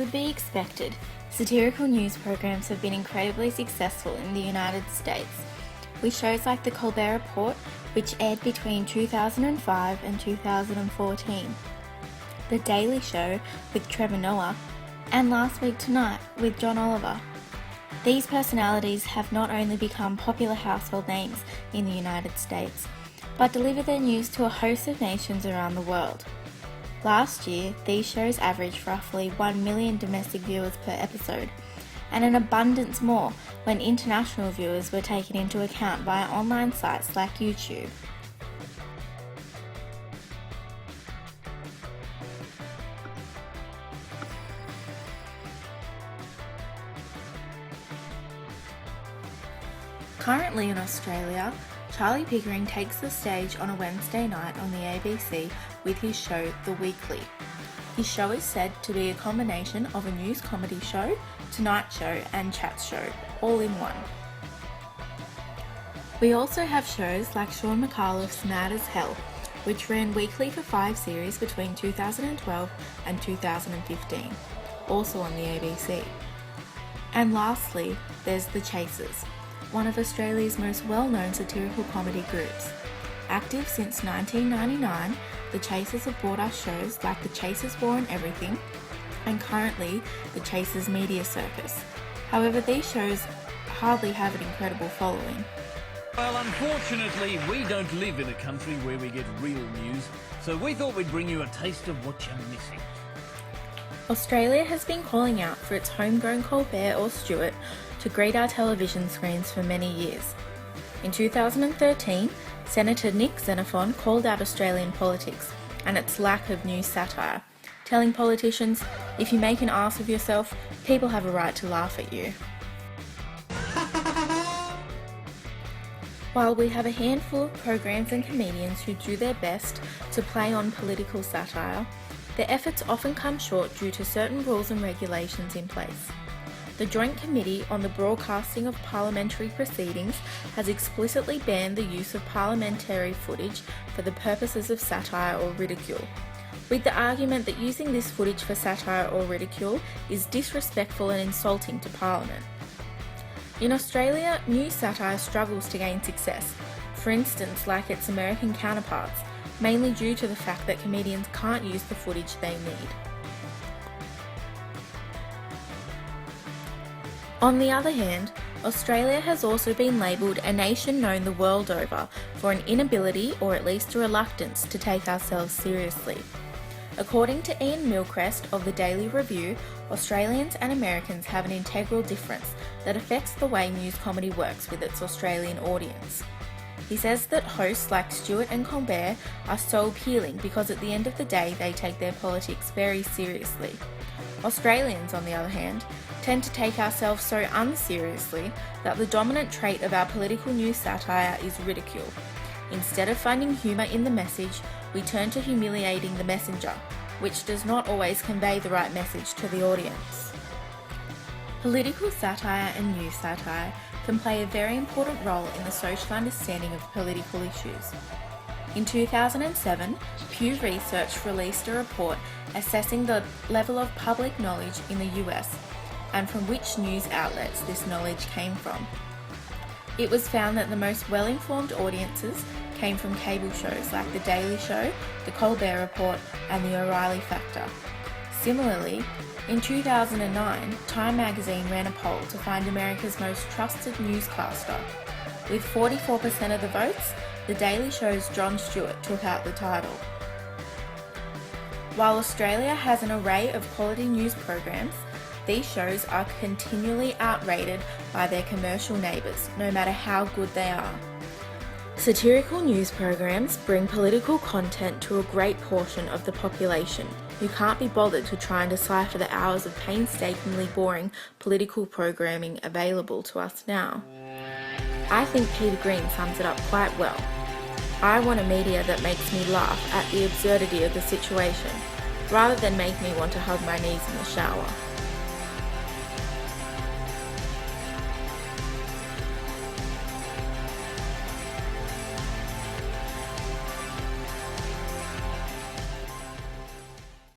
would be expected, satirical news programs have been incredibly successful in the United States, with shows like The Colbert Report, which aired between 2005 and 2014, The Daily Show with Trevor Noah, and Last Week Tonight with John Oliver. These personalities have not only become popular household names in the United States, but deliver their news to a host of nations around the world. Last year, these shows averaged roughly 1 million domestic viewers per episode, and an abundance more when international viewers were taken into account via online sites like YouTube. Currently in Australia, Charlie Pickering takes the stage on a Wednesday night on the ABC with his show The Weekly. His show is said to be a combination of a news comedy show, Tonight Show and Chat Show, all in one. We also have shows like Sean McAuliffe's Mad as Hell, which ran weekly for 5 series between 2012 and 2015, also on the ABC. And lastly, there's The Chasers, one of Australia's most well-known satirical comedy groups. Active since 1999, The Chasers have brought us shows like The Chasers War and Everything, and currently The Chasers Media Circus. However, these shows hardly have an incredible following. Well, unfortunately, we don't live in a country where we get real news, so we thought we'd bring you a taste of what you're missing. Australia has been calling out for its homegrown Colbert or Stewart to greet our television screens for many years. In 2013, Senator Nick Xenophon called out Australian politics and its lack of news satire, telling politicians, if you make an ass of yourself, people have a right to laugh at you. While we have a handful of programs and comedians who do their best to play on political satire, their efforts often come short due to certain rules and regulations in place. The Joint Committee on the Broadcasting of Parliamentary Proceedings has explicitly banned the use of parliamentary footage for the purposes of satire or ridicule, with the argument that using this footage for satire or ridicule is disrespectful and insulting to Parliament. In Australia, news satire struggles to gain success, for instance like its American counterparts, mainly due to the fact that comedians can't use the footage they need. On the other hand, Australia has also been labelled a nation known the world over for an inability or at least a reluctance to take ourselves seriously. According to Ian Milcrest of the Daily Review, Australians and Americans have an integral difference that affects the way news comedy works with its Australian audience. He says that hosts like Stewart and Colbert are so appealing because at the end of the day they take their politics very seriously. Australians, on the other hand, tend to take ourselves so unseriously that the dominant trait of our political news satire is ridicule. Instead of finding humour in the message, we turn to humiliating the messenger, which does not always convey the right message to the audience. Political satire and news satire can play a very important role in the social understanding of political issues. In 2007, Pew Research released a report assessing the level of public knowledge in the US and from which news outlets this knowledge came from. It was found that the most well-informed audiences came from cable shows like The Daily Show, The Colbert Report, and The O'Reilly Factor. Similarly, in 2009, Time magazine ran a poll to find America's most trusted newscaster. With 44% of the votes, The Daily Show's Jon Stewart took out the title. While Australia has an array of quality news programs, these shows are continually outrated by their commercial neighbours, no matter how good they are. Satirical news programs bring political content to a great portion of the population who can't be bothered to try and decipher the hours of painstakingly boring political programming available to us now. I think Peter Green sums it up quite well. I want a media that makes me laugh at the absurdity of the situation, rather than make me want to hug my knees in the shower.